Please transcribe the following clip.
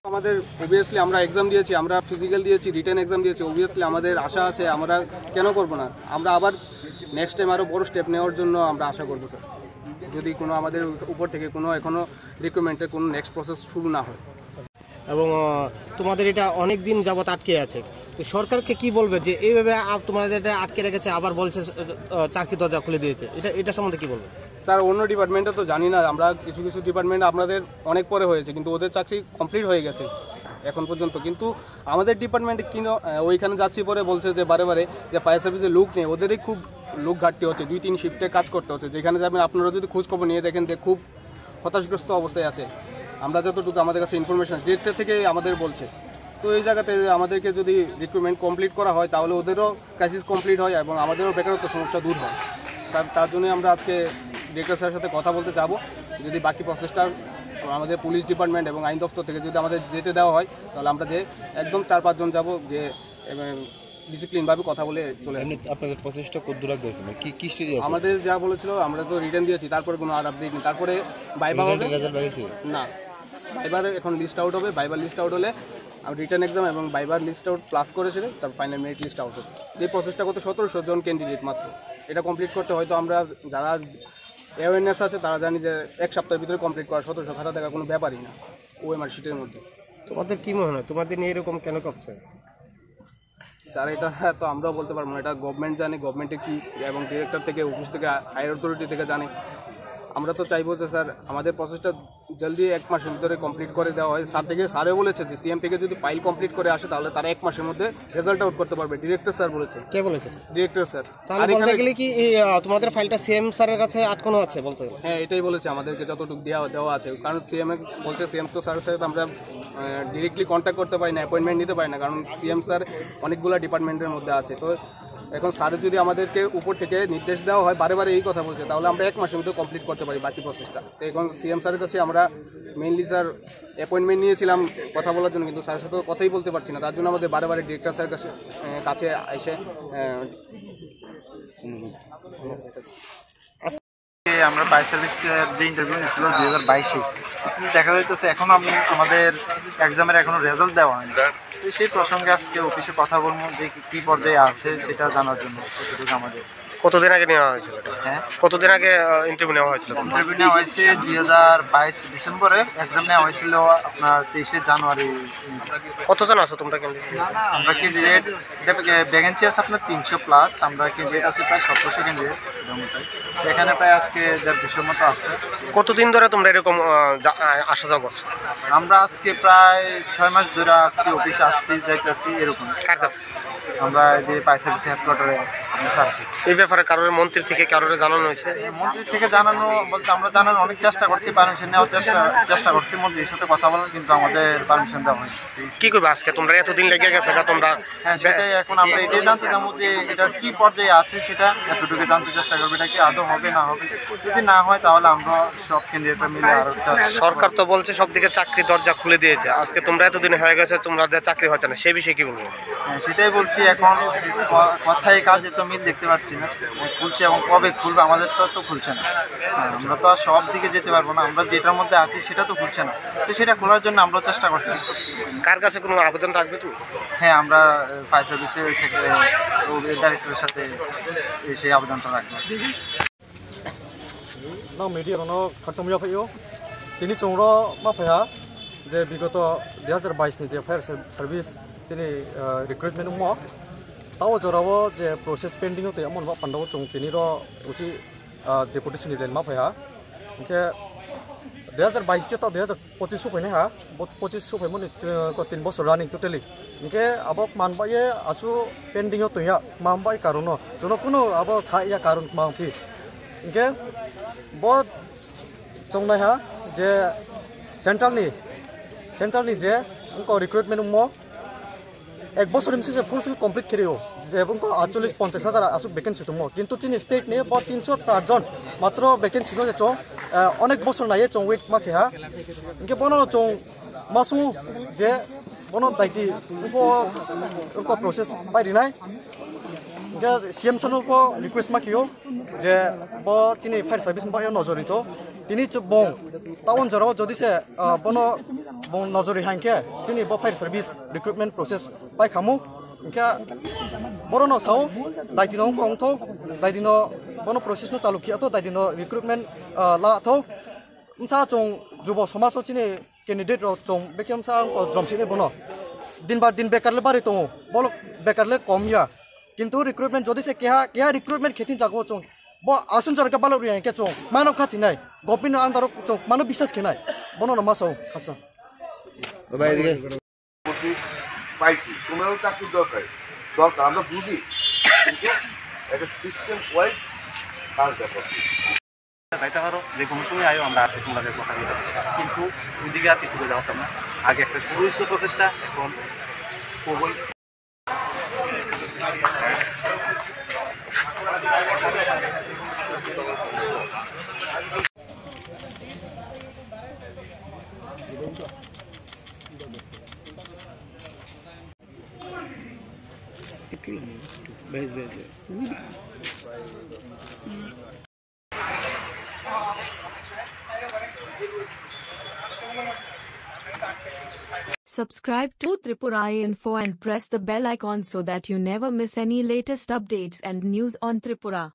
আমাদের অবভিয়াসলি আমরা এক্সাম দিয়েছি, আমরা ফিজিক্যাল দিয়েছি, রিটেন এক্সাম দিয়েছি। অবভিয়াসলি আমাদের আশা আছে, আমরা কেন করব না, আমরা আবার নেক্সট টাইম আরও বড় স্টেপ নেওয়ার জন্য আমরা আশা করবো স্যার, যদি কোনো আমাদের উপর থেকে কোনো এখনও রিক্রুটমেন্টের কোনো নেক্সট প্রসেস শুরু না হয়। এবং তোমাদের এটা অনেক দিন যাবত আটকে আছে, তো সরকারকে কি বলবে যে এইভাবে তোমাদের এটা আটকে রেখেছে, আবার বলছে চাকরি দরজা খুলে দিয়েছে, এটা সম্বন্ধে কি বলবে? স্যার অন্য ডিপার্টমেন্টে তো জানি না, আমরা কিছু কিছু ডিপার্টমেন্ট আপনাদের অনেক পরে হয়েছে, কিন্তু ওদের চাকরি কমপ্লিট হয়ে গেছে এখন পর্যন্ত। কিন্তু আমাদের ডিপার্টমেন্টে কিনো ওইখানে যাচ্ছি পরে বলছে যে বারে বারে যে ফায়ার সার্ভিসে লোক নেই, ওদেরই খুব লোক ঘাটতি হচ্ছে, 2-3 শিফটে কাজ করতে হচ্ছে। যেখানে যাবেন আপনারা যদি খোঁজখবর নিয়ে দেখেন যে খুব হতাশগ্রস্ত অবস্থায় আছে। আমরা যতটুকু আমাদের কাছে ইনফরমেশন ডিরেক্টর থেকে আমাদের বলছে, তো এই জায়গাতে আমাদেরকে যদি রিক্রুটমেন্ট কমপ্লিট করা হয় তাহলে ওদেরও ক্রাইসিস কমপ্লিট হয় এবং আমাদেরও বেকারত্ব সমস্যা দূর হয়। তার জন্যই আমরা আজকে ডিরেক্টর স্যারের সাথে কথা বলতে যাবো, যদি বাকি প্রসেসটা আমাদের পুলিশ ডিপার্টমেন্ট এবং আইন দপ্তর থেকে যদি আমাদের যেতে দেওয়া হয় তাহলে আমরা যে একদম 4-5 জন যাবো, যে ডিসিপ্লিনভাবে কথা বলে চলে আসবো। আপনাদের প্রসেসটা কত দূর আগে কি স্টেজে আছে? আমাদের যা বলেছিল আমরা তো রিটার্ন দিয়েছি, তারপরে কোনো আর আপডেট নেই। তারপরে বাইবা হবে না, বাইবার এখন লিস্ট আউট হবে, বাইবার লিস্ট আউট হলে রিটার্ন এক্সাম এবং বাইবার লিস্ট আউট প্লাস করেছিল, তার ফাইনাল মেরিট লিস্ট আউট হবে। এই প্রসেসটা কত 1700 জন ক্যান্ডিডেট মাত্র, এটা কমপ্লিট করতে হয়তো আমরা যারা অ্যাওয়ারনেস আছে তারা জানি যে এক সপ্তাহের ভিতরে কমপ্লিট করা 1700 খাতা দেখা কোনো ব্যাপারই না ওএমআর শিটের মধ্যে। তোমাদের কি মনে হয় তোমাদের নিয়ে এরকম কেন করছে স্যার? এটা তো আমরাও বলতে পারবো না, এটা গভর্নমেন্ট জানে, গভর্নমেন্টে কি এবং ডিরেক্টর থেকে অফিস থেকে হায়ার অথরিটি থেকে জানে। আমরা তো চাইবো যে স্যার আমাদের প্রসেসটা জলদি 1 মাসের ভিতরে কমপ্লিট করে দেওয়া হয়। স্যারও বলেছে যে সিএম থেকে যদি ফাইল কমপ্লিট করে আসে তাহলে তারা 1 মাসের মধ্যে রেজাল্ট আউট করতে পারবে। ডিরেক্টর স্যার বলেছে। কে বলেছে? Director sir. তাহলে বলতে গেলে কি তোমাদের ফাইলটা সিএম স্যারের কাছে আটকানো আছে বলতে গেলে? হ্যাঁ, এটাই বলেছে আমাদেরকে যতটুকু দেওয়া আছে, কারণ সিএম বলছে, সিএম তো স্যারের সাথে আমরা ডিরেক্টলি কন্ট্যাক্ট করতে পারি না, অ্যাপয়েন্টমেন্ট নিতে পারি না, কারণ সিএম স্যার অনেকগুলো ডিপার্টমেন্টের মধ্যে আছে। তো এখন স্যারের যদি আমাদেরকে উপর থেকে নির্দেশ দেওয়া হয়, বারে বারে এই কথা বলছে, তাহলে আমরা 1 মাসের মধ্যে কমপ্লিট করতে পারি বাকি প্রসেসটা। তো এখন সিএম স্যারের কাছে আমরা মেইনলি স্যার অ্যাপয়েন্টমেন্ট নিয়েছিলাম কথা বলার জন্য, কিন্তু স্যারের সাথে কথাই বলতে পারছি না। তার জন্য আমাদের বারে বারে ডিরেক্টর স্যারের কাছে এসে আমরা ফায়ার সার্ভিসের যে ইন্টারভিউ নিয়েছিল 2022-এ, দেখা যাইতেছে এখনো আমাদের এক্সামের এখনো রেজাল্ট দেওয়া হয়নি। সেই প্রসঙ্গে আজকে অফিসে কথা বলবো যে কি পর্যায়ে আছে সেটা জানার জন্য। আমাদের কতদিন আগে নেওয়া হয়েছিল? হ্যাঁ, কতদিন আগে ইন্টারভিউ নেওয়া হয়েছিল? ইন্টারভিউ নেওয়া হয়েছে 2022 ডিসেম্বরে, এক্সাম নেওয়া হয়েছিল আপনার 23 জানুয়ারি। কতজন আছো তোমরা ক্যান্ডিডেট? আমরা ক্যান্ডিডেট ভ্যাকেন্সি আছে আপনার 300+, আমরা ক্যান্ডিডেট আছে প্রায় 1700 ক্যান্ডিডেট। এখানে প্রায় আজকে 150 মতো আসছে। কতদিন ধরে তোমরা এরকম আসা যাওয়া করছো? আমরা আজকে প্রায় 6 মাস ধরে আজকে অফিসে আসছি যাইতেছি। এরকম কার কাছে? আমরা যে ফায়ার সার্ভিস হেডকোয়ার্টারে আসছি। এই ব্যাপারে কারোর মন্ত্রী থেকে কারোর জানানো হয়েছে? মন্ত্রী থেকে জানানো বলতে আমরা জানানোর অনেক চেষ্টা করছি, পারমিশন নেওয়ার চেষ্টা করছি মন্ত্রীর সাথে কথা বলার, কিন্তু আমাদের পারমিশন দেওয়া হয়নি। কি করবে আজকে? তোমরা এতদিন লেগে গেছে তোমরা? হ্যাঁ, সেটাই এখন আমরা এটাই জানতে চাবো যে এটা কি পর্যায়ে আছে, সেটা এতটুকু জানতে চেষ্টা করবো। এটা কি আদৌ হবে না হবে, যদি না হয় তাহলে আমরা সব কেন্দ্রটা মিলে আরো। সরকার তো বলছে সব দিকে চাকরি দরজা খুলে দিয়েছে, আজকে তোমরা এতদিন হয়ে গেছে তোমাদের চাকরি হচ্ছে না, সেই বিষয়ে কি বলবো? হ্যাঁ, সেটাই বলছি, এখন কথায় কাজে তো মিল দেখতে পাচ্ছি না, খুলছে এবং কবে খুলবে আমাদেরটা তো খুলছে না। আমরা তো আর সব দিকে যেতে পারবো না, আমরা যেটার মধ্যে আছি সেটা তো খুলছে না, তো সেটা খোলার জন্য আমরা চেষ্টা করছি। কার কাছে কোনো আবেদন রাখবে তুমি? হ্যাঁ, আমরা ফায়ার সার্ভিসের ডাইরেক্টরের সাথে সেই আবেদনটা রাখবো। মিডিয়ানো খাচ্চামিয়া ফাইও তিনি চৌর মা ফাইয়া যে বিগত 2022-नि যে ফায়ার সার্ভিস যিনি রিক্রুটমেন্ট মো তাও জরাবো যে প্রসেস পেন্ডিং হতে এমন মা পান্ডাবো চং তিনি উচি ডেপুটেশন লেন মা ফাইয়া ওকে 2022 to 2025 সফাইনে হা 25 সফাইমনি 3 বছর রানিং টোটালি ইনকে আবক মানবায়ে আসু পেন্ডিং হতয়া মানবাই কারণ জনো কোনো আব সাইয়া কারণ মাফি ইনকে बहुत चंगनाय हा जे सेंट्रलनि जे उनको रिक्रुटमेंट मो 1 बছর से फुलफिल कमप्लीट करियो जे उनको 48-50,000 आसु वैकेंसी दङ किन्तु चिनि स्टेट ने 304 जन मात्र वैकेंसी दङ च अनेक बছর नाये च वेट माखे हा इनके बनो च मासु जे बनो दाइति उनको प्रोसेस बायरिनाय ইনকা সিএম সানুকো রিকোয়েস্ট মাখিও যে ব চিনি ফায়ার সার্ভিস বায়ো নজরিত তিনি বং টাউন জরাও যদি সে বনো বং নজরি হাঙ্কে চিনি ব ফায়ার সার্ভিস রিক্রুটমেন্ট প্রসেস বাই খামু ইনকা বড় সাও দায়িত্ব কংথ দায়িত্ব বনো প্রসেস চালু খিয়াতো দায়িত্ব রিক্রুটমেন্ট লাথো মসা চং যুব সমাজ চিনি ক্যান্ডিডেট চং বেকেম সা জমসিনে বনো दिन बार दिन बेकारले बारे तो बोलो बेकारले कम या किंतु रिक्रुटमेंट जदि से क्या रिक्रुटमेंट खेती जागो चों बो आसन सरका बालो रिया के चों मानव खाती नाय गवर्नमेंट आंदार चों मानव विश्वास के नाय बनो न मासो खासा বাবা এদিকে পাইছি তোমরাও চাকরি দরকার আমরা বুঝি কিন্তু একটা সিস্টেম ওয়াইজ কাজ ব্যাপার যাইতে পারো যে কোনো সময় আয়ো আমরা আছি তোমাদের কথা দিতে কিন্তু ওইদিকে আর কিছু করে যাওয়াতাম না আগে একটা সুনির্দিষ্ট প্রচেষ্টা এখন খুবই Subscribe to Tripura Info and press the bell icon so that you never miss any latest updates and news on Tripura.